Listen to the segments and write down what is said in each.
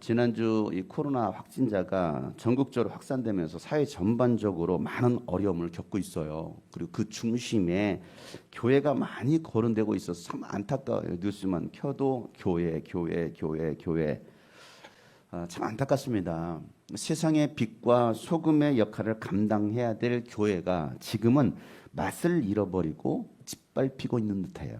지난주 이 코로나 확진자가 전국적으로 확산되면서 사회 전반적으로 많은 어려움을 겪고 있어요. 그리고 그 중심에 교회가 많이 거론되고 있어서 참 안타까워요. 뉴스만 켜도 교회. 참 안타깝습니다. 세상의 빛과 소금의 역할을 감당해야 될 교회가 지금은 맛을 잃어버리고 짓밟히고 있는 듯해요.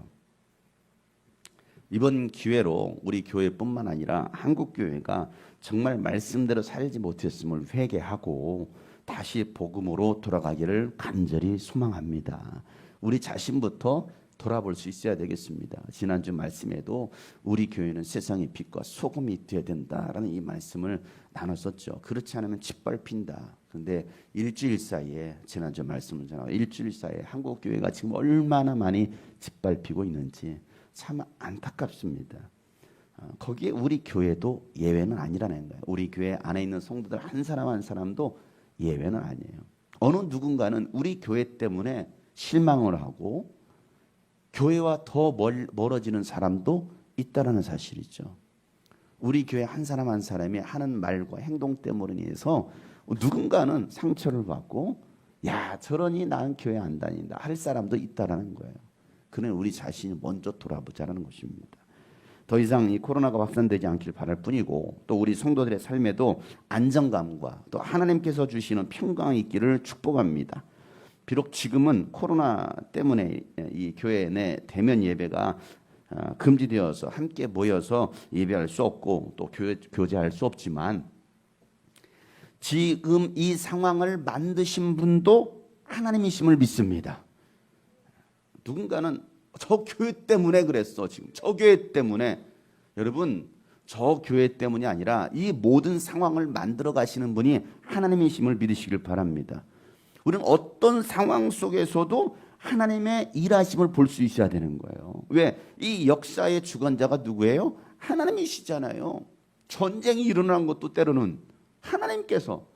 이번 기회로 우리 교회뿐만 아니라 한국 교회가 정말 말씀대로 살지 못했음을 회개하고 다시 복음으로 돌아가기를 간절히 소망합니다. 우리 자신부터 돌아볼 수 있어야 되겠습니다. 지난주 말씀에도 우리 교회는 세상의 빛과 소금이 되어야 된다라는 이 말씀을 나눴었죠. 그렇지 않으면 짓밟힌다. 그런데 일주일 사이에 지난주 말씀을 전하고 일주일 사이에 한국 교회가 지금 얼마나 많이 짓밟히고 있는지 참 안타깝습니다. 거기에 우리 교회도 예외는 아니라는 거예요. 우리 교회 안에 있는 성도들 한 사람 한 사람도 예외는 아니에요. 어느 누군가는 우리 교회 때문에 실망을 하고 교회와 더 멀어지는 사람도 있다라는 사실이죠. 우리 교회 한 사람 한 사람이 하는 말과 행동 때문에 인해서 누군가는 상처를 받고 야 저러니 난 교회 안 다닌다 할 사람도 있다라는 거예요. 그는 우리 자신이 먼저 돌아보자라는 것입니다. 더 이상 이 코로나가 확산되지 않길 바랄 뿐이고 또 우리 성도들의 삶에도 안정감과 또 하나님께서 주시는 평강이 있기를 축복합니다. 비록 지금은 코로나 때문에 이 교회 내 대면 예배가 금지되어서 함께 모여서 예배할 수 없고 또 교제할 수 없지만 지금 이 상황을 만드신 분도 하나님이심을 믿습니다. 누군가는 저 교회 때문에 그랬어. 지금 저 교회 때문에. 여러분 저 교회 때문이 아니라 이 모든 상황을 만들어 가시는 분이 하나님이심을 믿으시길 바랍니다. 우리는 어떤 상황 속에서도 하나님의 일하심을 볼 수 있어야 되는 거예요. 왜? 이 역사의 주관자가 누구예요? 하나님이시잖아요. 전쟁이 일어나는 것도 때로는 하나님께서,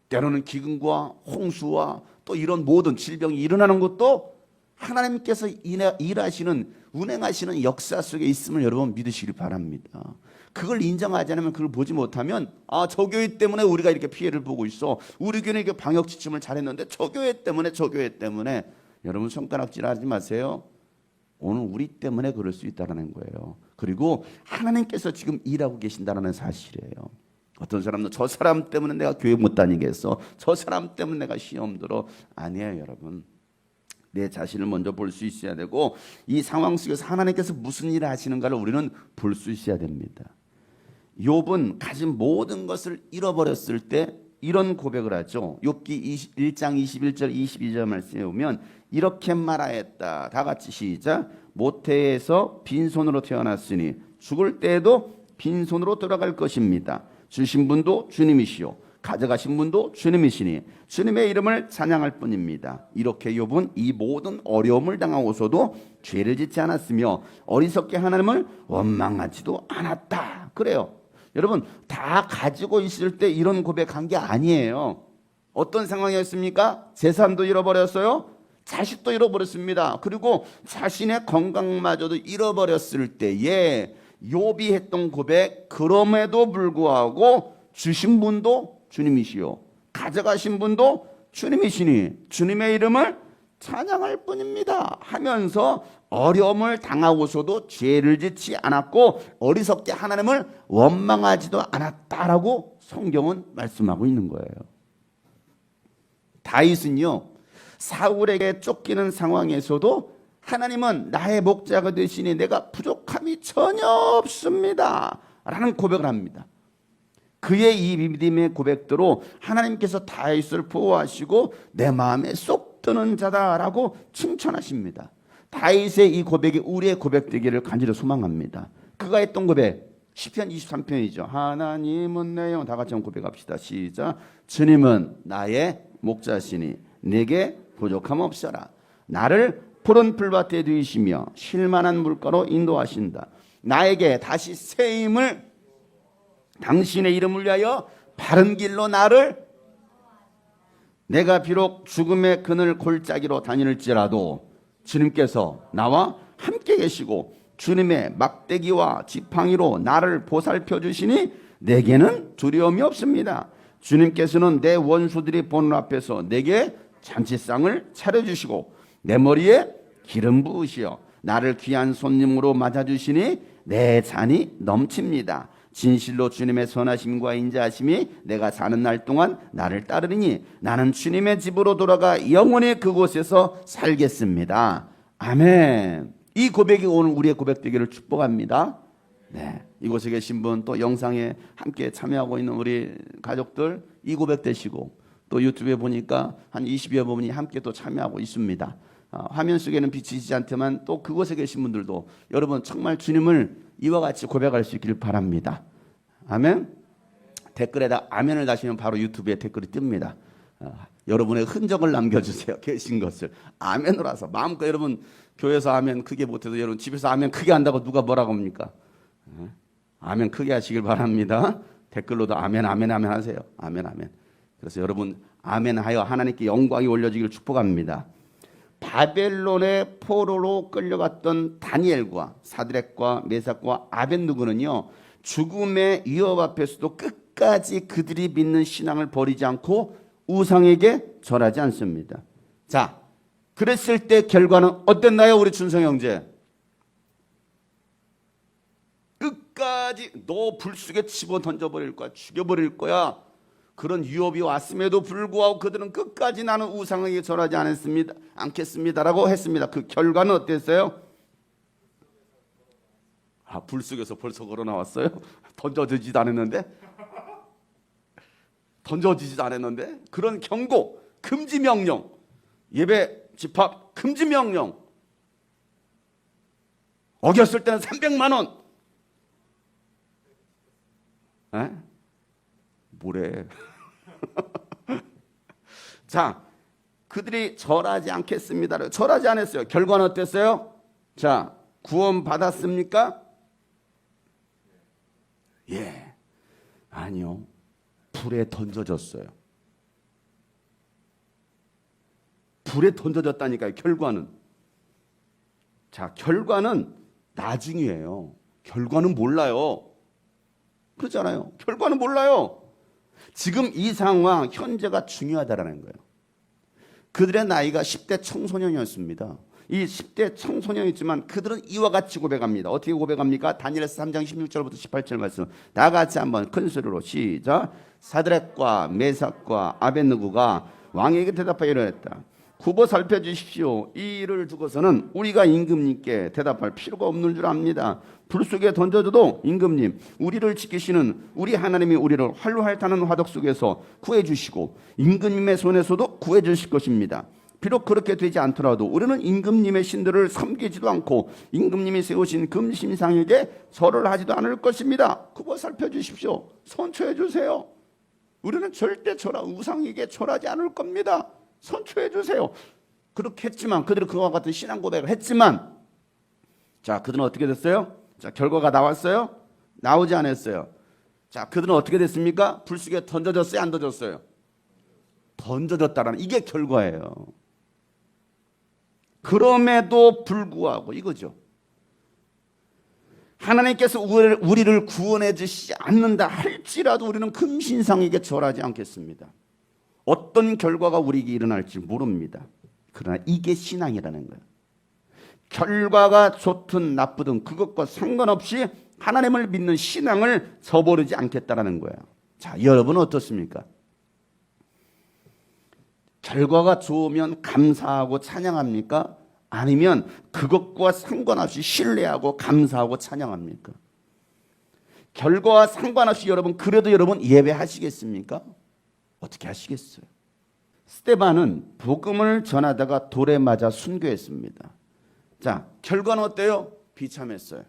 때로는 기근과 홍수와 또 이런 모든 질병이 일어나는 것도 하나님께서 일하시는 운행하시는 역사 속에 있음을 여러분 믿으시길 바랍니다. 그걸 인정하지 않으면 그걸 보지 못하면 저 교회 때문에 우리가 이렇게 피해를 보고 있어. 우리 교회는 이렇게 방역 지침을 잘했는데 저 교회 때문에 여러분 손가락질하지 마세요. 오늘 우리 때문에 그럴 수 있다는 거예요. 그리고 하나님께서 지금 일하고 계신다는 사실이에요. 어떤 사람은 저 사람 때문에 내가 교회 못 다니겠어. 저 사람 때문에 내가 시험 들어. 아니에요 여러분. 내 자신을 먼저 볼 수 있어야 되고 이 상황 속에서 하나님께서 무슨 일을 하시는가를 우리는 볼 수 있어야 됩니다. 욥은 가진 모든 것을 잃어버렸을 때 이런 고백을 하죠. 욥기 1장 21절 22절 말씀에 보면 이렇게 말하였다. 다 같이 시작. 모태에서 빈손으로 태어났으니 죽을 때에도 빈손으로 돌아갈 것입니다. 주신 분도 주님이시요 가져가신 분도 주님이시니 주님의 이름을 찬양할 뿐입니다. 이렇게 욥은 이 모든 어려움을 당하고서도 죄를 짓지 않았으며 어리석게 하나님을 원망하지도 않았다. 그래요. 여러분 다 가지고 있을 때 이런 고백한 게 아니에요. 어떤 상황이었습니까? 재산도 잃어버렸어요. 자식도 잃어버렸습니다. 그리고 자신의 건강마저도 잃어버렸을 때에 욥이 했던 고백, 그럼에도 불구하고 주신 분도 주님이시요 가져가신 분도 주님이시니 주님의 이름을 찬양할 뿐입니다 하면서 어려움을 당하고서도 죄를 짓지 않았고 어리석게 하나님을 원망하지도 않았다라고 성경은 말씀하고 있는 거예요. 다윗은요 사울에게 쫓기는 상황에서도 하나님은 나의 목자가 되시니 내가 부족함이 전혀 없습니다 라는 고백을 합니다. 그의 이 믿음의 고백대로 하나님께서 다윗을 보호하시고 내 마음에 쏙 드는 자다라고 칭찬하십니다. 다윗의 이 고백이 우리의 고백 되기를 간절히 소망합니다. 그가 했던 고백 시편 23편이죠. 하나님은 내 영, 다 같이 한번 고백합시다. 시작. 주님은 나의 목자시니 내게 부족함 없어라. 나를 푸른 풀밭에 두이시며 쉴만한 물가로 인도하신다. 나에게 다시 새 힘을 당신의 이름을 위하여 바른 길로 나를 내가 비록 죽음의 그늘 골짜기로 다닐지라도 주님께서 나와 함께 계시고 주님의 막대기와 지팡이로 나를 보살펴 주시니 내게는 두려움이 없습니다. 주님께서는 내 원수들이 보는 앞에서 내게 잔치상을 차려주시고 내 머리에 기름 부으시어 나를 귀한 손님으로 맞아주시니 내 잔이 넘칩니다. 진실로 주님의 선하심과 인자하심이 내가 사는 날 동안 나를 따르리니 나는 주님의 집으로 돌아가 영원히 그곳에서 살겠습니다. 아멘. 이 고백이 오늘 우리의 고백되기를 축복합니다. 네, 이곳에 계신 분, 또 영상에 함께 참여하고 있는 우리 가족들 이 고백 되시고, 또 유튜브에 보니까 한 20여 분이 함께 또 참여하고 있습니다. 화면 속에는 비치지 않지만 또 그곳에 계신 분들도 여러분 정말 주님을 이와 같이 고백할 수 있기를 바랍니다. 아멘. 댓글에다 아멘을 다시면 바로 유튜브에 댓글이 뜹니다. 여러분의 흔적을 남겨주세요. 계신 것을 아멘으로 하서 마음껏. 여러분 교회에서 아멘 크게 못해도 여러분 집에서 아멘 크게 한다고 누가 뭐라고 합니까? 아멘 크게 하시길 바랍니다. 댓글로도 아멘 아멘 아멘 하세요. 아멘 아멘. 그래서 여러분 아멘하여 하나님께 영광이 올려지기를 축복합니다. 바벨론의 포로로 끌려갔던 다니엘과 사드락과 메삭과 아벳느고는요, 죽음의 위협 앞에서도 끝까지 그들이 믿는 신앙을 버리지 않고 우상에게 절하지 않습니다. 자, 그랬을 때 결과는 어땠나요, 우리 준성 형제? 끝까지 너 불속에 집어 던져버릴 거야, 죽여버릴 거야, 그런 위협이 왔음에도 불구하고 그들은 끝까지 나는 우상에게 절하지 않겠습니다라고 했습니다. 그 결과는 어땠어요? 불 속에서 벌써 걸어 나왔어요? 던져지지도 않았는데? 던져지지도 않았는데? 그런 경고, 금지 명령, 예배 집합 금지 명령, 어겼을 때는 300만 원. 에? 뭐래? 자, 그들이 절하지 않겠습니다. 절하지 않았어요. 결과는 어땠어요? 자, 구원 받았습니까? 예, 아니요. 불에 던져졌어요. 불에 던져졌다니까요. 결과는. 자, 결과는 나중이에요. 결과는 몰라요. 그렇잖아요. 결과는 몰라요. 지금 이 상황 현재가 중요하다라는 거예요. 그들의 나이가 10대 청소년이었습니다. 이 10대 청소년이지만 그들은 이와 같이 고백합니다. 어떻게 고백합니까? 다니엘서 3장 16절부터 18절 말씀 다 같이 한번 큰 소리로 시작. 사드락과 메삭과 아벳느고가 왕에게 대답하여 이르렀다. 굽어 살펴주십시오. 이 일을 두고서는 우리가 임금님께 대답할 필요가 없는 줄 압니다. 불 속에 던져져도 임금님, 우리를 지키시는 우리 하나님이 우리를 활활 타는 화덕 속에서 구해주시고 임금님의 손에서도 구해주실 것입니다. 비록 그렇게 되지 않더라도 우리는 임금님의 신들을 섬기지도 않고 임금님이 세우신 금신상에게 절을 하지도 않을 것입니다. 굽어 살펴주십시오. 선처해 주세요. 우리는 절대 우상에게 절하지 않을 겁니다. 선처해 주세요. 그렇게 했지만, 그들은 그와 같은 신앙 고백을 했지만, 자, 그들은 어떻게 됐어요? 자, 결과가 나왔어요? 나오지 않았어요. 자, 그들은 어떻게 됐습니까? 불 속에 던져졌어요? 안 던졌어요? 던져졌다라는 이게 결과예요. 그럼에도 불구하고 이거죠. 하나님께서 우리를 구원해 주시지 않는다 할지라도 우리는 금신상에게 절하지 않겠습니다. 어떤 결과가 우리에게 일어날지 모릅니다. 그러나 이게 신앙이라는 거예요. 결과가 좋든 나쁘든 그것과 상관없이 하나님을 믿는 신앙을 저버리지 않겠다라는 거예요. 자, 여러분은 어떻습니까? 결과가 좋으면 감사하고 찬양합니까? 아니면 그것과 상관없이 신뢰하고 감사하고 찬양합니까? 결과와 상관없이 여러분, 그래도 여러분 예배하시겠습니까? 어떻게 하시겠어요? 스데반은 복음을 전하다가 돌에 맞아 순교했습니다. 자, 결과는 어때요? 비참했어요.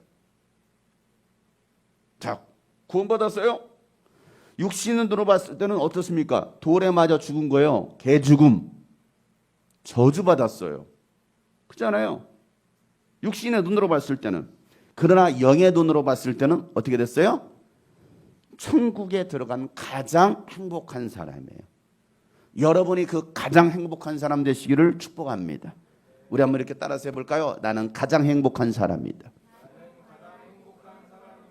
자, 구원받았어요? 육신으로 봤을 때는 어떻습니까? 돌에 맞아 죽은 거예요. 개죽음. 저주받았어요. 그렇잖아요. 육신의 눈으로 봤을 때는. 그러나 영의 눈으로 봤을 때는 어떻게 됐어요? 천국에 들어간 가장 행복한 사람이에요. 여러분이 그 가장 행복한 사람 되시기를 축복합니다. 우리 한번 이렇게 따라서 해볼까요? 나는 가장 행복한 사람이다.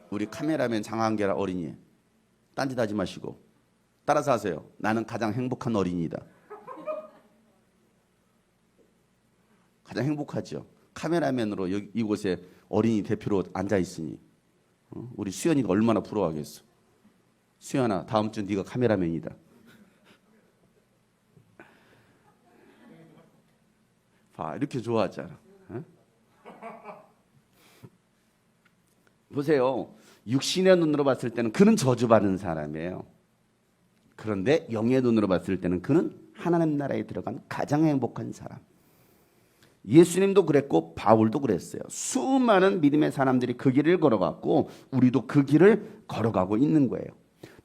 우리 카메라맨 장한계라 어린이. 딴짓 하지 마시고 따라서 하세요. 나는 가장 행복한 어린이다. 가장 행복하죠. 카메라맨으로 여기 이곳에 어린이 대표로 앉아 있으니 우리 수연이가 얼마나 부러워하겠어. 수연아, 다음 주 네가 카메라맨이다. 봐, 이렇게 좋아하잖아. 어? 보세요. 육신의 눈으로 봤을 때는 그는 저주받은 사람이에요. 그런데 영의 눈으로 봤을 때는 그는 하나님 나라에 들어간 가장 행복한 사람. 예수님도 그랬고 바울도 그랬어요. 수많은 믿음의 사람들이 그 길을 걸어갔고 우리도 그 길을 걸어가고 있는 거예요.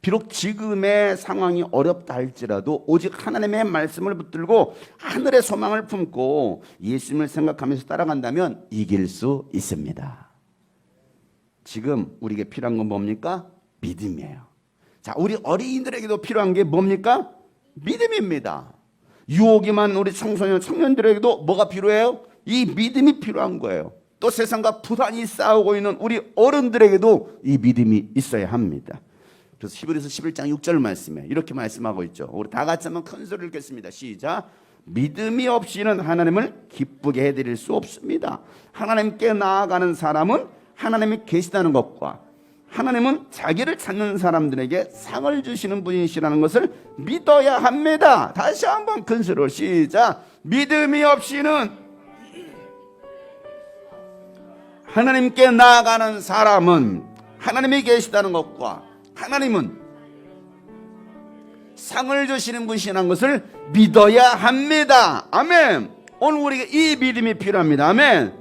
비록 지금의 상황이 어렵다 할지라도 오직 하나님의 말씀을 붙들고 하늘의 소망을 품고 예수님을 생각하면서 따라간다면 이길 수 있습니다. 지금 우리에게 필요한 건 뭡니까? 믿음이에요. 자, 우리 어린이들에게도 필요한 게 뭡니까? 믿음입니다. 유혹이 많은 우리 청소년, 청년들에게도 뭐가 필요해요? 이 믿음이 필요한 거예요. 또 세상과 부단히 싸우고 있는 우리 어른들에게도 이 믿음이 있어야 합니다. 그래서 히브리서 11장 6절 말씀에 이렇게 말씀하고 있죠. 우리 다 같이 한번 큰 소리를 읽겠습니다. 시작. 믿음이 없이는 하나님을 기쁘게 해드릴 수 없습니다. 하나님께 나아가는 사람은 하나님이 계시다는 것과 하나님은 자기를 찾는 사람들에게 상을 주시는 분이시라는 것을 믿어야 합니다. 다시 한번 큰 소리로 시작. 믿음이 없이는 하나님께 나아가는 사람은 하나님이 계시다는 것과 하나님은 상을 주시는 분이시라는 것을 믿어야 합니다. 아멘. 오늘 우리에게 이 믿음이 필요합니다. 아멘.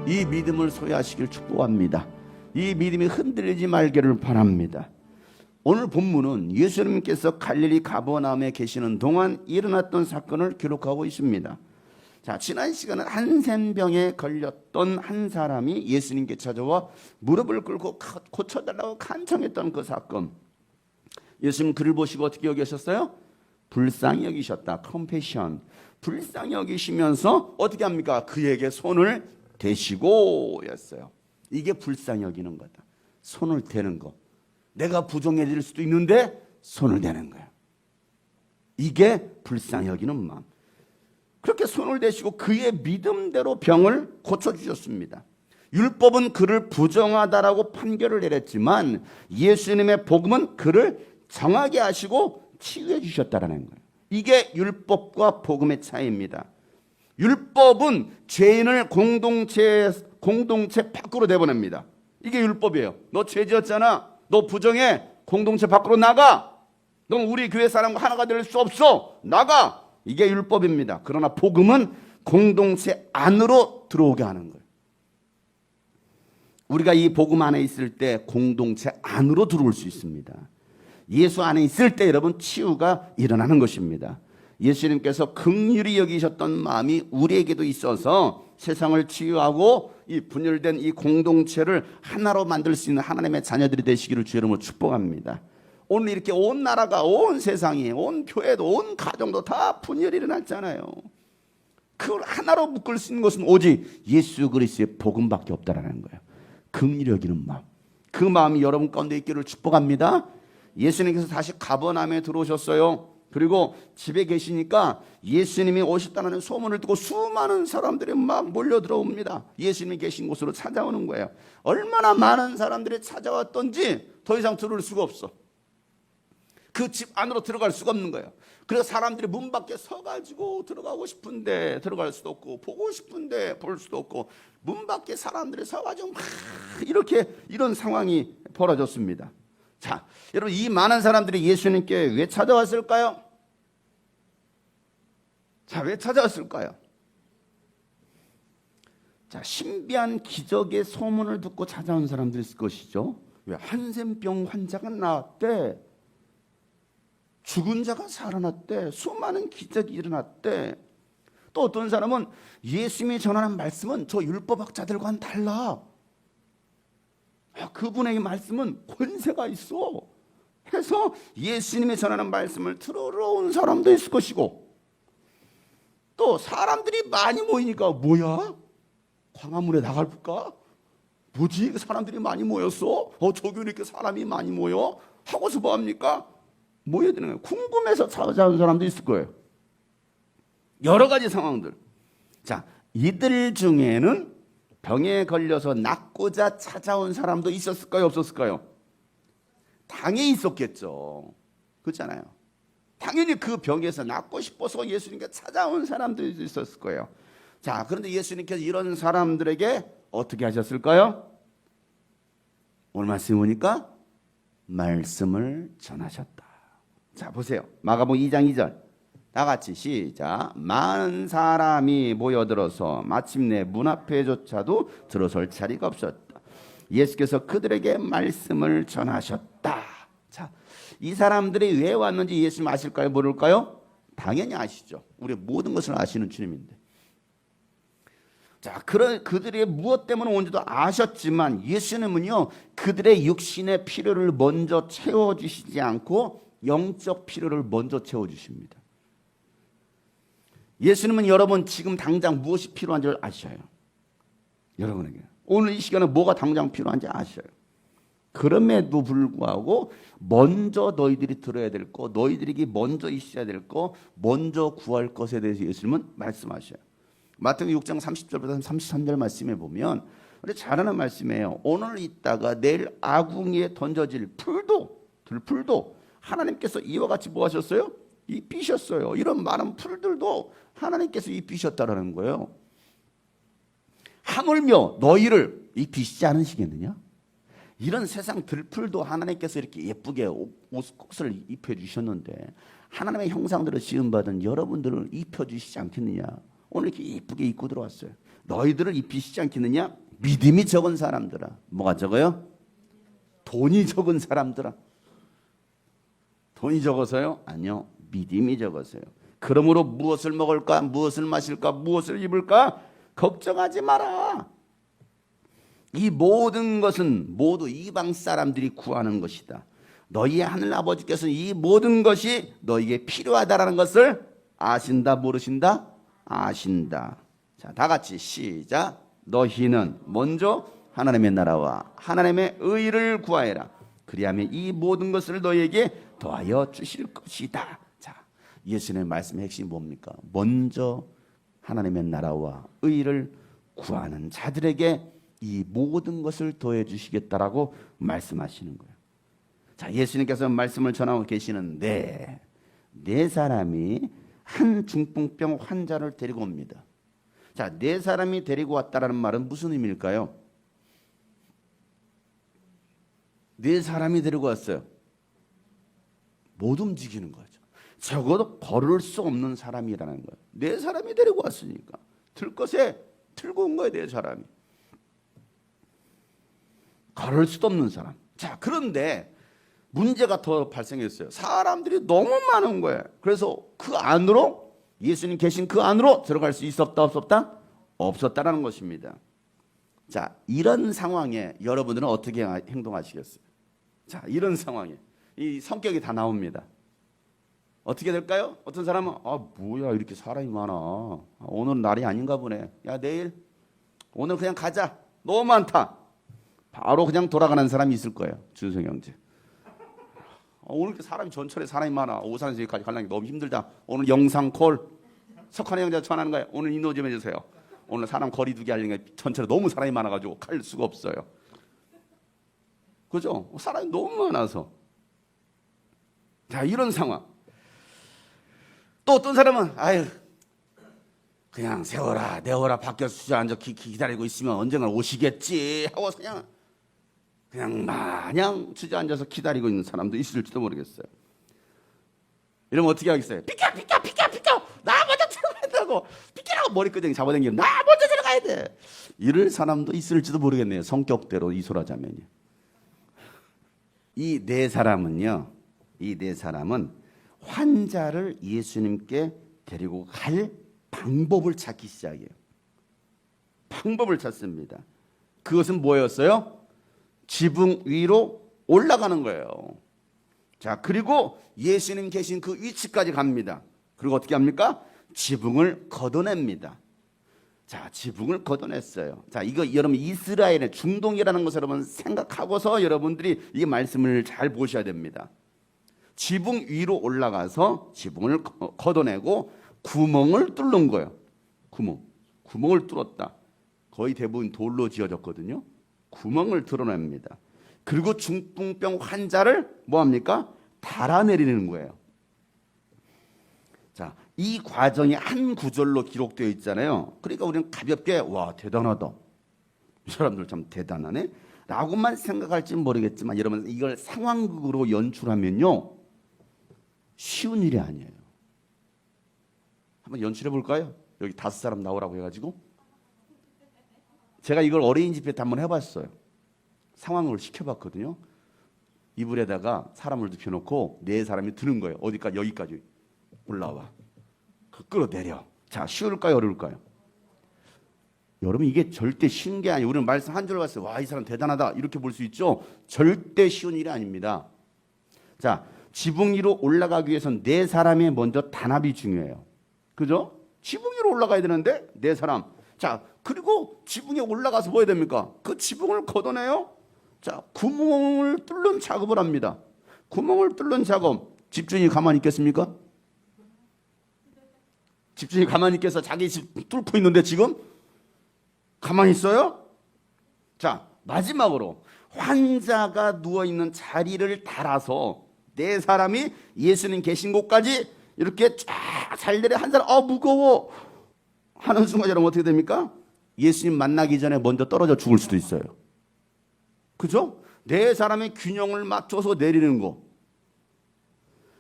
이 믿음을 소유하시길 축복합니다. 이 믿음이 흔들리지 말기를 바랍니다. 오늘 본문은 예수님께서 갈릴리 가버나움에 계시는 동안 일어났던 사건을 기록하고 있습니다. 자, 지난 시간은 한센병에 걸렸던 한 사람이 예수님께 찾아와 무릎을 꿇고 고쳐달라고 간청했던 그 사건. 예수님 그를 보시고 어떻게 여기셨어요? 불쌍히 여기셨다. 컴패션. 불쌍히 여기시면서 어떻게 합니까? 그에게 손을 대시고 였어요. 이게 불쌍히 여기는 거다. 손을 대는 거. 내가 부정해질 수도 있는데 손을 대는 거야. 이게 불쌍히 여기는 마음. 그렇게 손을 대시고 그의 믿음대로 병을 고쳐주셨습니다. 율법은 그를 부정하다라고 판결을 내렸지만 예수님의 복음은 그를 정하게 하시고 치유해 주셨다라는 거예요. 이게 율법과 복음의 차이입니다. 율법은 죄인을 공동체 밖으로 내보냅니다. 이게 율법이에요. 너 죄 지었잖아. 너 부정해. 공동체 밖으로 나가. 넌 우리 교회 사람과 하나가 될 수 없어. 나가. 이게 율법입니다. 그러나 복음은 공동체 안으로 들어오게 하는 거예요. 우리가 이 복음 안에 있을 때 공동체 안으로 들어올 수 있습니다. 예수 안에 있을 때 여러분 치유가 일어나는 것입니다. 예수님께서 긍휼히 여기셨던 마음이 우리에게도 있어서 세상을 치유하고 이 분열된 이 공동체를 하나로 만들 수 있는 하나님의 자녀들이 되시기를 주의 이름으로 축복합니다. 오늘 이렇게 온 나라가, 온 세상이, 온 교회도, 온 가정도 다 분열이 일어났잖아요. 그걸 하나로 묶을 수 있는 것은 오직 예수 그리스도의 복음밖에 없다라는 거예요. 긍휼히 여기는 마음. 그 마음이 여러분 가운데 있기를 축복합니다. 예수님께서 다시 가버나움에 들어오셨어요. 그리고 집에 계시니까 예수님이 오셨다는 소문을 듣고 수많은 사람들이 막 몰려 들어옵니다. 예수님이 계신 곳으로 찾아오는 거예요. 얼마나 많은 사람들이 찾아왔던지 더 이상 들을 수가 없어. 그 집 안으로 들어갈 수가 없는 거예요. 그래서 사람들이 문 밖에 서가지고 들어가고 싶은데 들어갈 수도 없고 보고 싶은데 볼 수도 없고 문 밖에 사람들이 서가지고 막 이런 상황이 벌어졌습니다. 자, 여러분 이 많은 사람들이 예수님께 왜 찾아왔을까요? 자, 왜 찾아왔을까요? 자, 신비한 기적의 소문을 듣고 찾아온 사람들이 있을 것이죠. 왜? 한센병 환자가 나왔대. 죽은 자가 살아났대. 수많은 기적이 일어났대. 또 어떤 사람은 예수님이 전하는 말씀은 저 율법학자들과는 달라. 그분의 말씀은 권세가 있어. 해서 예수님이 전하는 말씀을 들으러 온 사람도 있을 것이고 또 사람들이 많이 모이니까 뭐야? 광화문에 나갈까? 뭐지? 사람들이 많이 모였어? 저 교회 이렇게 사람이 많이 모여? 하고서 뭐 합니까? 뭐 해야 되는 거예요? 궁금해서 찾아온 사람도 있을 거예요. 여러 가지 상황들. 자, 이들 중에는 병에 걸려서 낫고자 찾아온 사람도 있었을까요? 없었을까요? 당연히 있었겠죠. 그렇잖아요. 당연히 그 병에서 낫고 싶어서 예수님께 찾아온 사람들이 있었을 거예요. 자, 그런데 예수님께서 이런 사람들에게 어떻게 하셨을까요? 오늘 말씀 보니까 말씀을 전하셨다. 자, 보세요. 마가복음 2장 2절. 다 같이 시작. 많은 사람이 모여들어서 마침내 문 앞에조차도 들어설 자리가 없었다. 예수께서 그들에게 말씀을 전하셨다. 자, 이 사람들이 왜 왔는지 예수님 아실까요? 모를까요? 당연히 아시죠. 우리 모든 것을 아시는 주님인데. 자, 그들이 무엇 때문에 온지도 아셨지만 예수님은요, 그들의 육신의 필요를 먼저 채워주시지 않고 영적 필요를 먼저 채워주십니다. 예수님은 여러분 지금 당장 무엇이 필요한 줄 아셔요. 여러분에게 오늘 이 시간에 뭐가 당장 필요한지 아셔요. 그럼에도 불구하고 먼저 너희들이 들어야 될 거, 너희들에게 먼저 있어야 될 거, 먼저 구할 것에 대해서 예수님은 말씀하셔요. 마태복음 6장 30절부터 33절 말씀에 보면 우리 잘 아는 말씀이에요. 오늘 있다가 내일 아궁이에 던져질 들풀도 하나님께서 이와 같이 뭐 하셨어요? 입히셨어요. 이런 많은 풀들도 하나님께서 입히셨다라는 거예요. 하물며 너희를 입히시지 않으시겠느냐? 이런 세상 들풀도 하나님께서 이렇게 예쁘게 옷을 입혀주셨는데 하나님의 형상대로 지음받은 여러분들을 입혀주시지 않겠느냐? 오늘 이렇게 예쁘게 입고 들어왔어요. 너희들을 입히시지 않겠느냐? 믿음이 적은 사람들아. 뭐가 적어요? 돈이 적은 사람들아. 돈이 적어서요? 아니요. 믿음이 적어서요. 그러므로 무엇을 먹을까? 무엇을 마실까? 무엇을 입을까? 걱정하지 마라. 이 모든 것은 모두 이방 사람들이 구하는 것이다. 너희의 하늘 아버지께서는 이 모든 것이 너희에게 필요하다라는 것을 아신다, 모르신다? 아신다. 자, 다 같이 시작. 너희는 먼저 하나님의 나라와 하나님의 의를 구하여라. 그리하면 이 모든 것을 너희에게 더하여 주실 것이다. 자, 예수님의 말씀의 핵심이 뭡니까? 먼저 하나님의 나라와 의를 구하는 자들에게 이 모든 것을 더해 주시겠다라고 말씀하시는 거예요. 자, 예수님께서 말씀을 전하고 계시는데 네 사람이 한 중풍병 환자를 데리고 옵니다. 자, 네 사람이 데리고 왔다라는 말은 무슨 의미일까요? 네 사람이 데리고 왔어요. 못 움직이는 거죠. 적어도 걸을 수 없는 사람이라는 거예요. 네 사람이 데리고 왔으니까 들 것에 들고 온 거예요. 네 사람이 걸을 수도 없는 사람. 자, 그런데 문제가 더 발생했어요. 사람들이 너무 많은 거예요. 그래서 그 안으로 예수님 계신 그 안으로 들어갈 수 있었다 없었다? 없었다라는 것입니다. 자, 이런 상황에 여러분들은 어떻게 행동하시겠어요? 자, 이런 상황에 이 성격이 다 나옵니다. 어떻게 될까요? 어떤 사람은 뭐야 이렇게 사람이 많아. 오늘 날이 아닌가 보네. 야, 내일 오늘 그냥 가자. 너무 많다. 바로 그냥 돌아가는 사람이 있을 거예요. 준성 형제. 오늘 이렇게 사람이 전철에 사람이 많아. 오산시까지 가려니 너무 힘들다. 오늘 영상 콜. 석환 형제 전화하는 거예요. 오늘 인도 좀 해주세요. 오늘 사람 거리 두기 하려니까 전철에 너무 사람이 많아가지고 갈 수가 없어요. 그죠? 사람이 너무 많아서. 자, 이런 상황. 또 어떤 사람은 아유 그냥 세워라 내워라 밖에서 주저앉아 기다리고 있으면 언젠가 오시겠지 하고 그냥 마냥 주저앉아서 기다리고 있는 사람도 있을지도 모르겠어요. 이러면 어떻게 하겠어요? 비켜 나 먼저 들어가야 된다고. 비키라고 머리끄댕이 잡아당기면 나 먼저 들어가야 돼. 이럴 사람도 있을지도 모르겠네요. 성격대로 이소라자면요. 이 네 사람은요, 이 네 사람은 환자를 예수님께 데리고 갈 방법을 찾기 시작해요. 방법을 찾습니다. 그것은 뭐였어요? 지붕 위로 올라가는 거예요. 자, 그리고 예수님 계신 그 위치까지 갑니다. 그리고 어떻게 합니까? 지붕을 걷어냅니다. 자, 지붕을 걷어냈어요. 자, 이거 여러분 이스라엘의 중동이라는 것을 여러분 생각하고서 여러분들이 이 말씀을 잘 보셔야 됩니다. 지붕 위로 올라가서 지붕을 걷어내고 구멍을 뚫는 거예요. 구멍을 뚫었다. 거의 대부분 돌로 지어졌거든요. 구멍을 뚫어냅니다. 그리고 중풍병 환자를 뭐합니까? 달아내리는 거예요. 자, 이 과정이 한 구절로 기록되어 있잖아요. 그러니까 우리는 가볍게 와 대단하다. 이 사람들 참 대단하네 라고만 생각할지 모르겠지만 여러분 이걸 상황극으로 연출하면요 쉬운 일이 아니에요. 한번 연출해 볼까요? 여기 5사람 나오라고 해가지고 제가 이걸 어린이 집회 때 한번 해봤어요. 상황을 시켜봤거든요. 이불에다가 사람을 눕혀놓고 4사람이 드는 거예요. 어디까지? 여기까지 올라와. 끌어내려. 자, 쉬울까요? 어려울까요? 여러분 이게 절대 쉬운 게 아니에요. 우리는 말씀 한 줄 봤어요. 와, 이 사람 대단하다 이렇게 볼 수 있죠. 절대 쉬운 일이 아닙니다. 자, 지붕 위로 올라가기 위해서는 4사람의 먼저 단합이 중요해요. 그죠? 지붕 위로 올라가야 되는데 4사람. 자, 그리고 지붕에 올라가서 뭐 해야 됩니까? 그 지붕을 걷어내요. 자, 구멍을 뚫는 작업을 합니다. 구멍을 뚫는 작업. 집주인이 가만히 있겠습니까? 집주인이 가만히 있겠어? 자기 집 뚫고 있는데 지금 가만히 있어요? 자, 마지막으로 환자가 누워있는 자리를 달아서 4사람이 예수님 계신 곳까지 이렇게 쫙 살들에 한 사람 무거워 하는 순간 여러분 어떻게 됩니까? 예수님 만나기 전에 먼저 떨어져 죽을 수도 있어요. 그죠? 4사람의 균형을 맞춰서 내리는 거.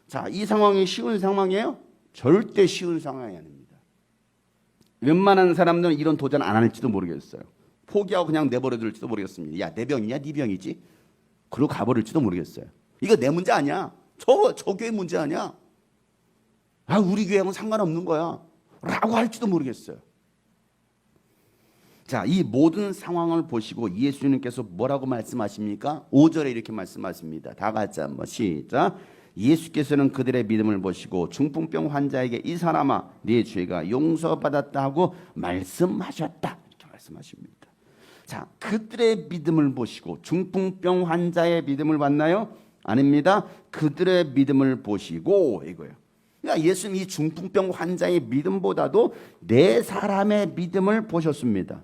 자, 이 상황이 쉬운 상황이에요? 절대 쉬운 상황이 아닙니다. 웬만한 사람들은 이런 도전 안 할지도 모르겠어요. 포기하고 그냥 내버려둘지도 모르겠습니다. 야, 내 병이냐? 네 병이지? 그러고 가버릴지도 모르겠어요. 이거 내 문제 아니야. 저 교회 문제 아니야. 우리 교회하고는 상관없는 거야. 라고 할지도 모르겠어요. 자, 이 모든 상황을 보시고 예수님께서 뭐라고 말씀하십니까? 5절에 이렇게 말씀하십니다. 다 같이 한번 시작. 예수께서는 그들의 믿음을 보시고 중풍병 환자에게 이 사람아 네 죄가 용서받았다 하고 말씀하셨다. 이렇게 말씀하십니다. 자, 그들의 믿음을 보시고 중풍병 환자의 믿음을 봤나요? 아닙니다. 그들의 믿음을 보시고 이거예요. 그러니까 예수님 이 중풍병 환자의 믿음보다도 4사람의 믿음을 보셨습니다.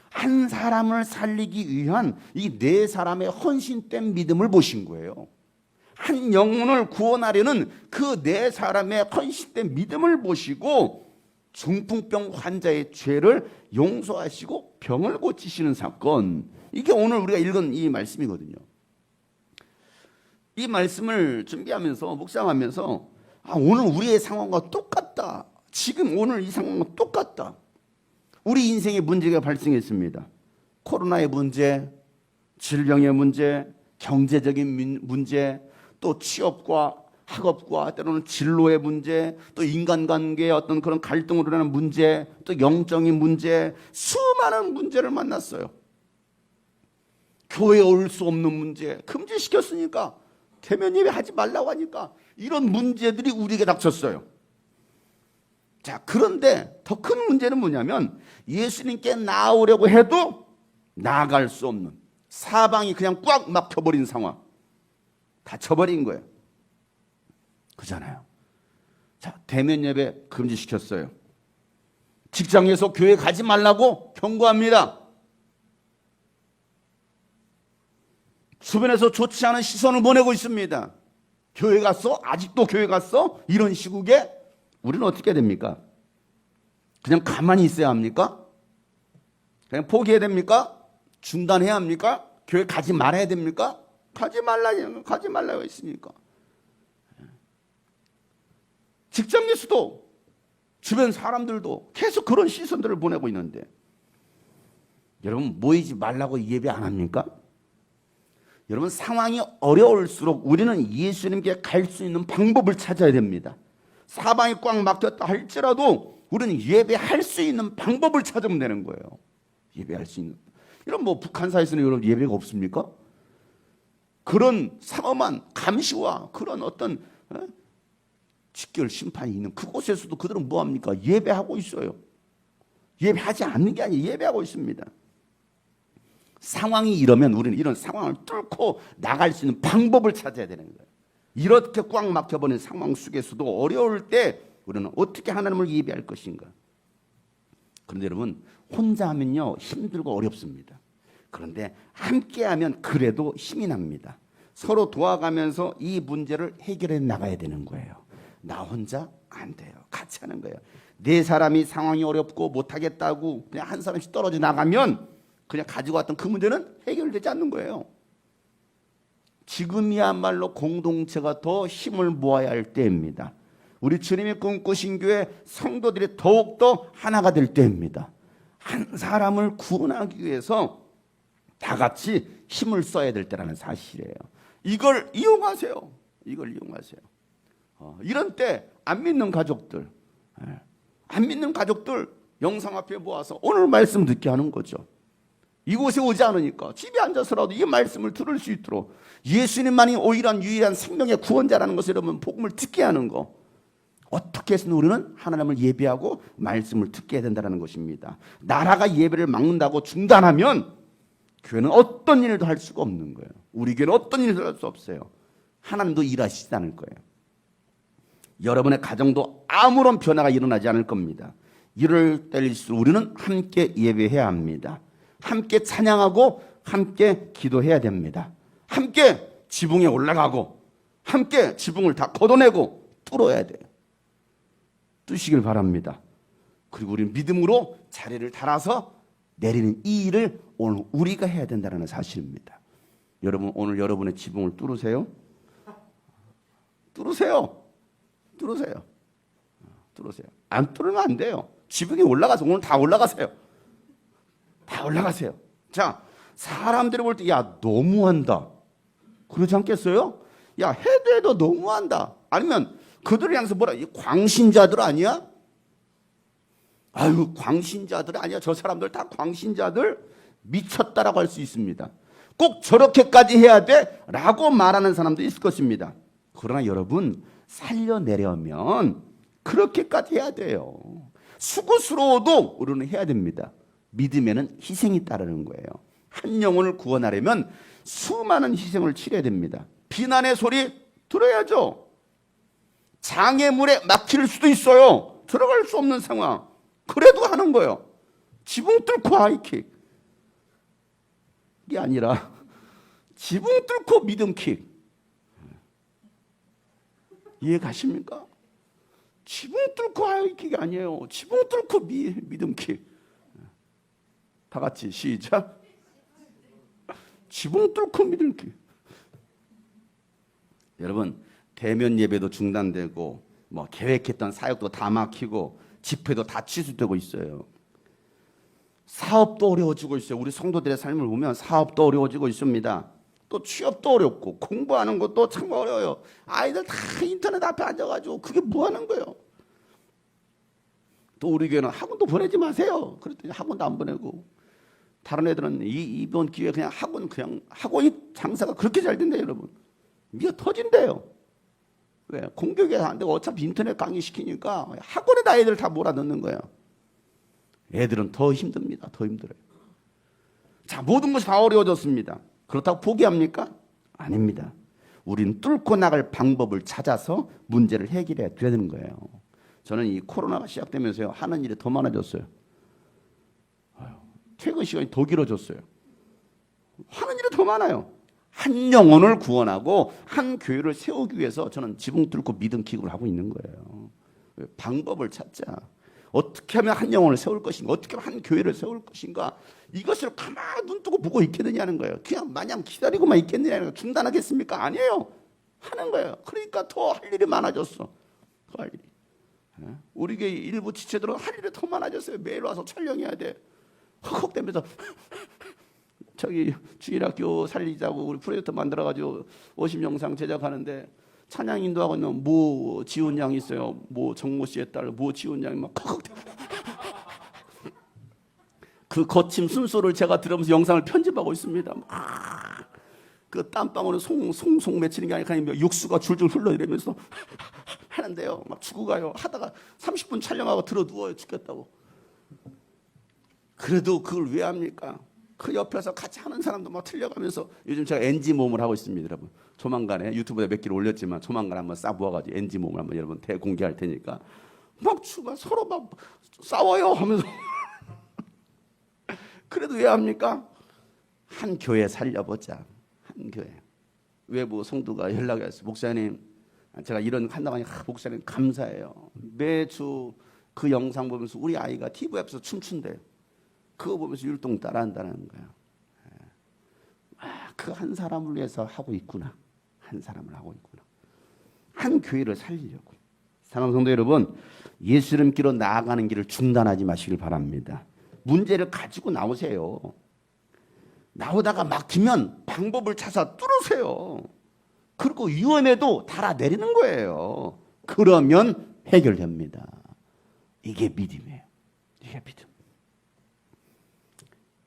한 사람을 살리기 위한 이 4사람의 헌신된 믿음을 보신 거예요. 한 영혼을 구원하려는 그 4사람의 헌신된 믿음을 보시고 중풍병 환자의 죄를 용서하시고 병을 고치시는 사건. 이게 오늘 우리가 읽은 이 말씀이거든요. 이 말씀을 준비하면서 묵상하면서 오늘 우리의 상황과 똑같다. 지금 오늘 이 상황과 똑같다. 우리 인생에 문제가 발생했습니다. 코로나의 문제, 질병의 문제, 경제적인 문제, 또 취업과 학업과 때로는 진로의 문제, 또 인간관계의 어떤 그런 갈등으로 인한 문제, 또 영적인 문제, 수많은 문제를 만났어요. 교회에 올 수 없는 문제, 금지시켰으니까 대면 예배 하지 말라고 하니까 이런 문제들이 우리에게 닥쳤어요. 자, 그런데 더 큰 문제는 뭐냐면 예수님께 나오려고 해도 나아갈 수 없는 사방이 그냥 꽉 막혀버린 상황. 닫혀버린 거예요. 그잖아요. 자, 대면 예배 금지시켰어요. 직장에서 교회 가지 말라고 경고합니다. 주변에서 좋지 않은 시선을 보내고 있습니다. 교회 갔어? 아직도 교회 갔어? 이런 시국에 우리는 어떻게 됩니까? 그냥 가만히 있어야 합니까? 그냥 포기해야 됩니까? 중단해야 합니까? 교회 가지 말아야 됩니까? 가지 말라고 했으니까. 직장에서도 주변 사람들도 계속 그런 시선들을 보내고 있는데 여러분 모이지 말라고 예배 안 합니까? 여러분 상황이 어려울수록 우리는 예수님께 갈 수 있는 방법을 찾아야 됩니다. 사방이 꽉 막혔다 할지라도 우리는 예배할 수 있는 방법을 찾으면 되는 거예요. 예배할 수 있는. 이런 북한사에서는 여러분 예배가 없습니까? 그런 상엄한 감시와 그런 어떤 직결 심판이 있는 그곳에서도 그들은 뭐합니까? 예배하고 있어요. 예배하지 않는 게 아니에요. 예배하고 있습니다. 상황이 이러면 우리는 이런 상황을 뚫고 나갈 수 있는 방법을 찾아야 되는 거예요. 이렇게 꽉 막혀버린 상황 속에서도 어려울 때 우리는 어떻게 하나님을 예배할 것인가. 그런데 여러분, 혼자 하면요 힘들고 어렵습니다. 그런데 함께하면 그래도 힘이 납니다. 서로 도와가면서 이 문제를 해결해 나가야 되는 거예요. 나 혼자 안 돼요. 같이 하는 거예요. 네 사람이 상황이 어렵고 못하겠다고 그냥 한 사람씩 떨어져 나가면 그냥 가지고 왔던 그 문제는 해결되지 않는 거예요. 지금이야말로 공동체가 더 힘을 모아야 할 때입니다. 우리 주님이 꿈꾸신 교회 성도들이 더욱더 하나가 될 때입니다. 한 사람을 구원하기 위해서 다 같이 힘을 써야 될 때라는 사실이에요. 이걸 이용하세요. 이걸 이용하세요. 이런 때 안 믿는 가족들, 안 믿는 가족들 영상 앞에 모아서 오늘 말씀 듣게 하는 거죠. 이곳에 오지 않으니까 집에 앉아서라도 이 말씀을 들을 수 있도록 예수님만이 유일한 생명의 구원자라는 것을 여러분 복음을 듣게 하는 거. 어떻게 해서는 우리는 하나님을 예배하고 말씀을 듣게 된다는 것입니다. 나라가 예배를 막는다고 중단하면 교회는 어떤 일도 할 수가 없는 거예요. 우리 교회는 어떤 일도 할 수 없어요. 하나님도 일하시지 않을 거예요. 여러분의 가정도 아무런 변화가 일어나지 않을 겁니다. 이럴 때일수록 우리는 함께 예배해야 합니다. 함께 찬양하고 함께 기도해야 됩니다. 함께 지붕에 올라가고 함께 지붕을 다 걷어내고 뚫어야 돼요. 뚫으시길 바랍니다. 그리고 우리는 믿음으로 자리를 달아서 내리는 이 일을 오늘 우리가 해야 된다는 사실입니다. 여러분, 오늘 여러분의 지붕을 뚫으세요. 뚫으세요. 뚫으세요. 뚫으세요. 안 뚫으면 안 돼요. 지붕에 올라가서 오늘 다 올라가세요. 다 올라가세요. 자, 사람들이 볼 때 야 너무한다. 그러지 않겠어요? 야 해도 너무한다. 아니면 그들을 향해서 뭐라 이 광신자들 아니야? 아유 광신자들 아니야. 저 사람들 다 광신자들 미쳤다라고 할 수 있습니다. 꼭 저렇게까지 해야 돼? 라고 말하는 사람도 있을 것입니다. 그러나 여러분 살려내려면 그렇게까지 해야 돼요. 수고스러워도 우리는 해야 됩니다. 믿음에는 희생이 따르는 거예요. 한 영혼을 구원하려면 수많은 희생을 치러야 됩니다. 비난의 소리 들어야죠. 장애물에 막힐 수도 있어요. 들어갈 수 없는 상황. 그래도 하는 거예요. 지붕 뚫고 하이킥. 이게 아니라 지붕 뚫고 믿음킥. 이해 가십니까? 지붕 뚫고 하이킥이 아니에요. 지붕 뚫고 믿음킥. 다 같이 시작. 지붕 뚫고 믿음킥. 여러분 대면 예배도 중단되고 뭐 계획했던 사역도 다 막히고 집회도 다 취소되고 있어요. 사업도 어려워지고 있어요. 우리 성도들의 삶을 보면 사업도 어려워지고 있습니다. 또 취업도 어렵고 공부하는 것도 참 어려워요. 아이들 다 인터넷 앞에 앉아가지고 그게 뭐 하는 거예요. 또 우리 교회는 학원도 보내지 마세요. 그랬더니 학원도 안 보내고 다른 애들은 이번 기회에 그냥 학원이 장사가 그렇게 잘 된대요. 여러분 미어 터진대요. 왜? 공교육에서 안 되고 어차피 인터넷 강의 시키니까 학원에다 애들 다 몰아넣는 거예요. 애들은 더 힘듭니다. 더 힘들어요. 자, 모든 것이 다 어려워졌습니다. 그렇다고 포기합니까? 아닙니다. 우리는 뚫고 나갈 방법을 찾아서 문제를 해결해야 되는 거예요. 저는 이 코로나가 시작되면서요 하는 일이 더 많아졌어요. 퇴근 시간이 더 길어졌어요. 하는 일이 더 많아요. 한 영혼을 구원하고 한 교회를 세우기 위해서 저는 지붕 뚫고 믿음 킥을 하고 있는 거예요. 방법을 찾자. 어떻게 하면 한 영혼을 세울 것인가? 어떻게 하면 한 교회를 세울 것인가? 이것을 가만히 눈 뜨고 보고 있겠느냐는 거예요. 그냥 마냥 기다리고만 있겠느냐는 거예요. 중단하겠습니까? 아니에요. 하는 거예요. 그러니까 더 할 일이 많아졌어. 더 할 일이. 우리 교회 일부 지체들은 할 일이 더 많아졌어요. 매일 와서 촬영해야 돼. 헉헉대면서 저기 주일학교 살리자고 우리 프로젝트 만들어가지고 50영상 제작하는데 찬양 인도하고 있는 모 지훈 양 있어요. 모 정모 씨의 딸 모 지훈 양이 막 헉헉대. 그 거친 숨소리를 제가 들으면서 영상을 편집하고 있습니다. 그 땀방울은 송송 맺히는 게 아니라 그냥 육수가 줄줄 흘러내리면서 하는데요. 막 죽어가요. 하다가 30분 촬영하고 들어 누워요. 죽겠다고. 그래도 그걸 왜 합니까? 그 옆에서 같이 하는 사람도 막 틀려가면서 요즘 제가 NG 모음을 하고 있습니다, 여러분. 조만간에 유튜브에 몇 개를 올렸지만 조만간 한번 싹 모아가지고 NG 모음을 한번 여러분 대공개할 테니까 막 서로 막 싸워요 하면서 그래도 왜 합니까? 한 교회 살려보자. 한 교회. 외부 성도가 연락이 왔어요. 목사님, 제가 이런 한다고 하니까 목사님 감사해요. 매주 그 영상 보면서 우리 아이가 TV 앞에서 춤춘대요. 그거 보면서 율동 따라한다는 거예요. 그 한 사람을 위해서 하고 있구나. 한 사람을 하고 있구나. 한 교회를 살리려고. 사랑하는 성도 여러분, 예수님께로 나아가는 길을 중단하지 마시길 바랍니다. 문제를 가지고 나오세요. 나오다가 막히면 방법을 찾아 뚫으세요. 그리고 위험해도 달아내리는 거예요. 그러면 해결됩니다. 이게 믿음이에요. 이게 믿음.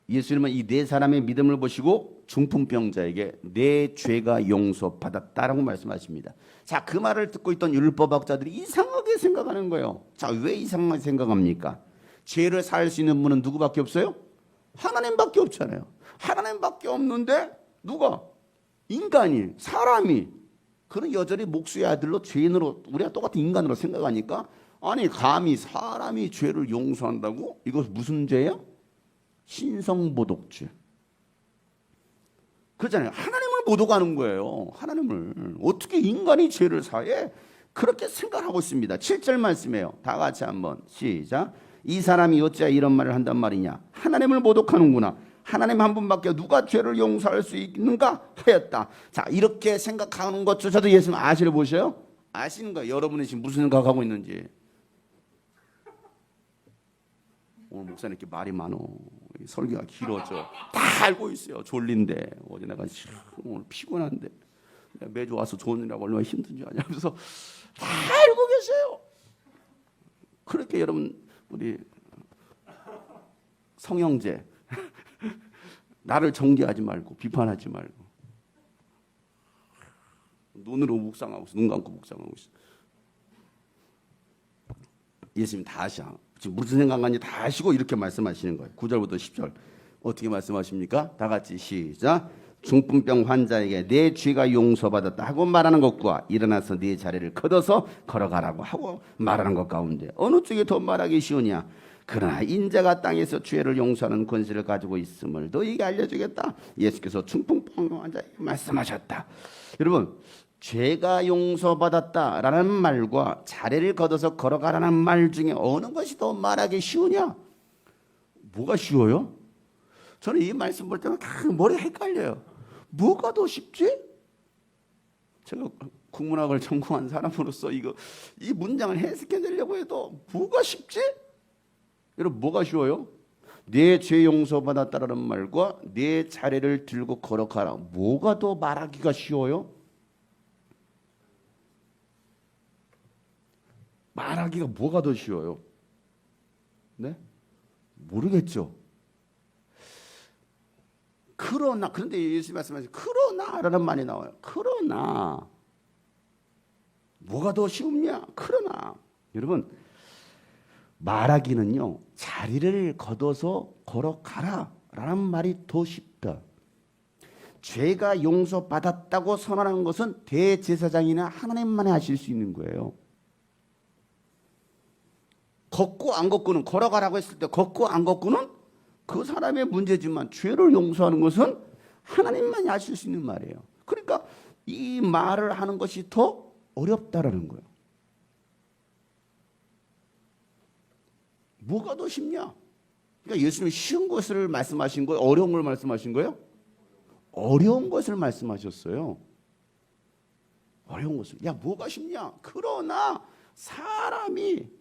예수님은 이 네 사람의 믿음을 보시고 중풍병자에게 내 죄가 용서받았다라고 말씀하십니다. 자, 그 말을 듣고 있던 율법학자들이 이상하게 생각하는 거예요. 자, 왜 이상하게 생각합니까? 죄를 사할 수 있는 분은 누구밖에 없어요? 하나님밖에 없잖아요. 하나님밖에 없는데 누가? 인간이, 사람이 그런 여전히 목수의 아들로 죄인으로 우리가 똑같은 인간으로 생각하니까 아니 감히 사람이 죄를 용서한다고? 이거 무슨 죄예요? 신성모독죄. 그렇잖아요. 하나님을 모독하는 거예요. 하나님을. 어떻게 인간이 죄를 사해? 그렇게 생각하고 있습니다. 7절 말씀이에요. 다 같이 한번 시작. 이 사람이 어찌 이런 말을 한단 말이냐. 하나님을 모독하는구나. 하나님 한 분밖에 누가 죄를 용서할 수 있는가 하였다. 자, 이렇게 생각하는 것조차도 예수님 아시려 보셔요? 아시는 거예요. 여러분이 지금 무슨 생각하고 있는지. 오늘 목사님 이렇게 말이 많어. 설교가 길어져. 다 알고 있어요. 졸린데 어제 내가 오늘 피곤한데 내가 매주 와서 좋은 일하고 얼마나 힘든 줄 아냐 하면서 다 알고 계세요. 그렇게 여러분 우리 성형제 나를 정죄하지 말고 비판하지 말고 눈으로 묵상하고 있어. 눈 감고 묵상하고 있어. 예수님 다 아셔. 지금 무슨 생각하는지 다 아시고 이렇게 말씀하시는 거예요. 9절부터 10절 어떻게 말씀하십니까? 다 같이 시작. 중풍병 환자에게 내 죄가 용서받았다 하고 말하는 것과 일어나서 네 자리를 걷어서 걸어가라고 하고 말하는 것 가운데 어느 쪽이 더 말하기 쉬우냐? 그러나 인자가 땅에서 죄를 용서하는 권세를 가지고 있음을 너희에게 알려주겠다. 예수께서 중풍병 환자에게 말씀하셨다. 여러분, 죄가 용서받았다라는 말과 자리를 걷어서 걸어가라는 말 중에 어느 것이 더 말하기 쉬우냐? 뭐가 쉬워요? 저는 이 말씀 볼 때는 다 머리가 헷갈려요. 뭐가 더 쉽지? 제가 국문학을 전공한 사람으로서 이 문장을 해석해내려고 해도 뭐가 쉽지? 여러분, 뭐가 쉬워요? 내 죄 용서받았다라는 말과 내 자리를 들고 걸어가라. 뭐가 더 말하기가 쉬워요? 말하기가 뭐가 더 쉬워요? 네? 모르겠죠. 그런데 예수님 말씀하시죠. 그러나라는 말이 나와요. 그러나 뭐가 더 쉬우냐? 그러나 여러분, 말하기는요, 자리를 걷어서 걸어가라라는 말이 더 쉽다. 죄가 용서받았다고 선언하는 것은 대제사장이나 하나님만이 하실 수 있는 거예요. 걷고 안 걷고는, 걸어가라고 했을 때 걷고 안 걷고는 그 사람의 문제지만 죄를 용서하는 것은 하나님만이 하실 수 있는 말이에요. 그러니까 이 말을 하는 것이 더 어렵다라는 거예요. 뭐가 더 쉽냐? 그러니까 예수님이 쉬운 것을 말씀하신 거예요? 어려운 걸 말씀하신 거예요? 어려운 것을 말씀하셨어요. 어려운 것을. 야, 뭐가 쉽냐? 그러나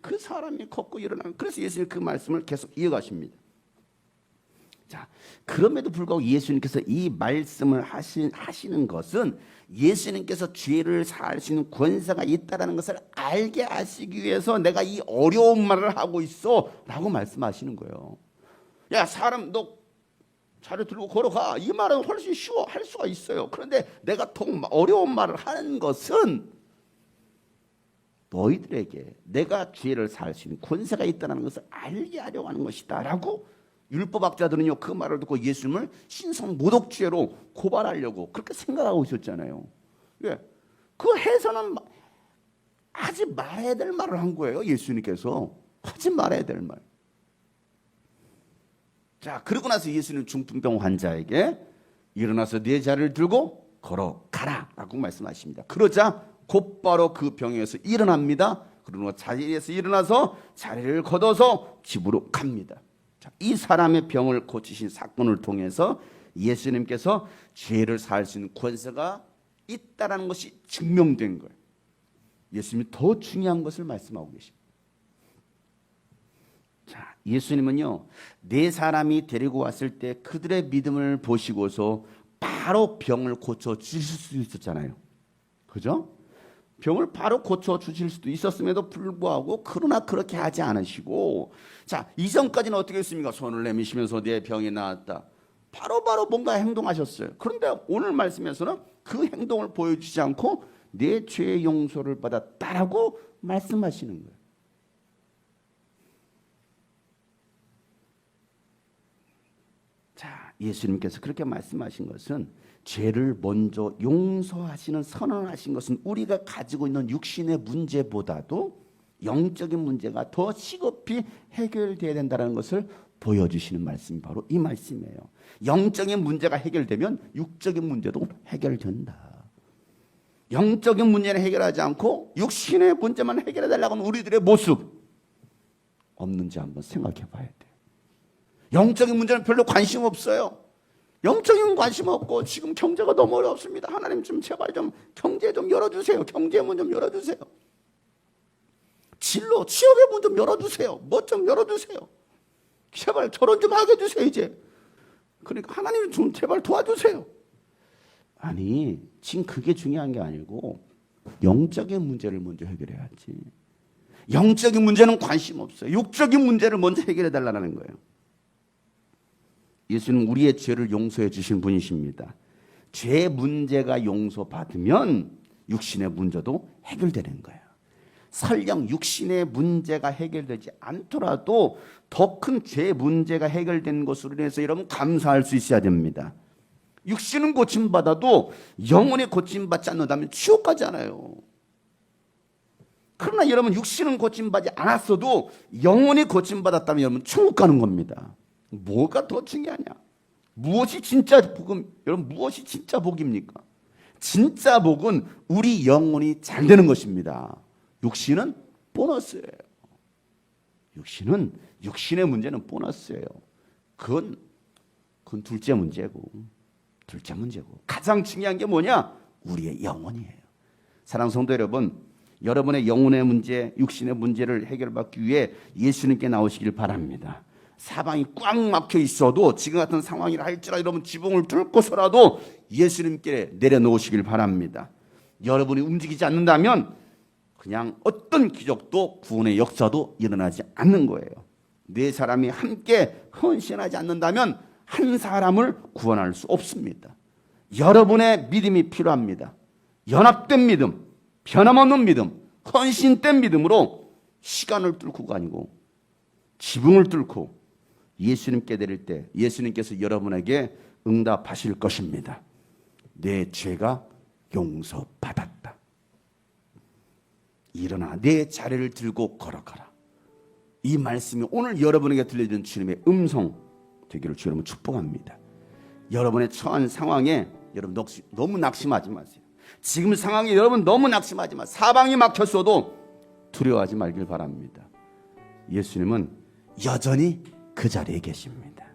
그 사람이 걷고 일어나는. 그래서 예수님 그 말씀을 계속 이어가십니다. 자, 그럼에도 불구하고 예수님께서 이 말씀을 하시는 것은 예수님께서 죄를 사할 수 있는 권세가 있다는 것을 알게 하시기 위해서 내가 이 어려운 말을 하고 있어 라고 말씀하시는 거예요. 야, 사람 너 자리 들고 걸어가. 이 말은 훨씬 쉬워 할 수가 있어요. 그런데 내가 더 어려운 말을 하는 것은 너희들에게 내가 죄를 사할 수 있는 권세가 있다는 것을 알게 하려고 하는 것이다 라고 율법학자들은요 그 말을 듣고 예수님을 신성 모독죄로 고발하려고 그렇게 생각하고 있었잖아요. 예, 그 해서는 하지 말아야 될 말을 한 거예요. 예수님께서 하지 말아야 될 말. 자, 그러고 나서 예수님 중풍병 환자에게 일어나서 네 자리를 들고 걸어가라 라고 말씀하십니다. 그러자 곧바로 그 병에서 일어납니다. 그러고 자리에서 일어나서 자리를 걷어서 집으로 갑니다. 자, 이 사람의 병을 고치신 사건을 통해서 예수님께서 죄를 사할 수 있는 권세가 있다는 것이 증명된 거예요. 예수님이 더 중요한 것을 말씀하고 계십니다. 자, 예수님은요, 네 사람이 데리고 왔을 때 그들의 믿음을 보시고서 바로 병을 고쳐 주실 수 있었잖아요. 그죠? 병을 바로 고쳐 주실 수도 있었음에도 불구하고 그러나 그렇게 하지 않으시고, 자, 이전까지는 어떻게 했습니까? 손을 내미시면서 내 병이 나았다. 바로 뭔가 행동하셨어요. 그런데 오늘 말씀에서는 그 행동을 보여주지 않고 내 죄의 용서를 받았다라고 말씀하시는 거예요. 자, 예수님께서 그렇게 말씀하신 것은 죄를 먼저 용서하시는 선언하신 것은 우리가 가지고 있는 육신의 문제보다도 영적인 문제가 더 시급히 해결돼야 된다는 것을 보여주시는 말씀이 바로 이 말씀이에요. 영적인 문제가 해결되면 육적인 문제도 해결된다. 영적인 문제는 해결하지 않고 육신의 문제만 해결해달라고 하는 우리들의 모습 없는지 한번 생각해 봐야 돼요. 영적인 문제는 별로 관심 없어요. 영적인 관심 없고 지금 경제가 너무 어렵습니다. 하나님 좀 제발 좀 경제 좀 열어주세요. 경제 문 좀 열어주세요. 진로 취업의 문 좀 열어주세요. 뭐 좀 열어주세요. 제발 결혼 좀 하게 해주세요. 이제 그러니까 하나님 좀 제발 도와주세요. 아니 지금 그게 중요한 게 아니고 영적인 문제를 먼저 해결해야지. 영적인 문제는 관심 없어요. 육적인 문제를 먼저 해결해 달라는 거예요. 예수는 우리의 죄를 용서해 주신 분이십니다. 죄 문제가 용서받으면 육신의 문제도 해결되는 거예요. 설령 육신의 문제가 해결되지 않더라도 더 큰 죄 문제가 해결된 것으로 인해서 여러분 감사할 수 있어야 됩니다. 육신은 고침받아도 영혼이 고침받지 않는다면 지옥 가잖아요. 그러나 여러분 육신은 고침받지 않았어도 영혼이 고침받았다면 여러분 천국 가는 겁니다. 뭐가 더 중요하냐? 무엇이 진짜 복음? 여러분 무엇이 진짜 복입니까? 진짜 복은 우리 영혼이 잘 되는 것입니다. 육신은 보너스예요. 육신의 문제는 보너스예요. 그건 둘째 문제고 가장 중요한 게 뭐냐? 우리의 영혼이에요. 사랑하는 성도 여러분, 여러분의 영혼의 문제, 육신의 문제를 해결받기 위해 예수님께 나오시길 바랍니다. 사방이 꽉 막혀 있어도 지금 같은 상황이라 할지라도 여러분 지붕을 뚫고서라도 예수님께 내려놓으시길 바랍니다. 여러분이 움직이지 않는다면 그냥 어떤 기적도 구원의 역사도 일어나지 않는 거예요. 네 사람이 함께 헌신하지 않는다면 한 사람을 구원할 수 없습니다. 여러분의 믿음이 필요합니다. 연합된 믿음, 변함없는 믿음, 헌신된 믿음으로 시간을 뚫고가 아니고 지붕을 뚫고 예수님께 드릴 때 예수님께서 여러분에게 응답하실 것입니다. 내 죄가 용서받았다. 일어나 내 자리를 들고 걸어가라. 이 말씀이 오늘 여러분에게 들려주는 주님의 음성 되기를 주 여러분 축복합니다. 여러분의 처한 상황에 여러분 너무 낙심하지 마세요. 지금 상황이 여러분 너무 낙심하지 마세요. 사방이 막혔어도 두려워하지 말길 바랍니다. 예수님은 여전히 그 자리에 계십니다.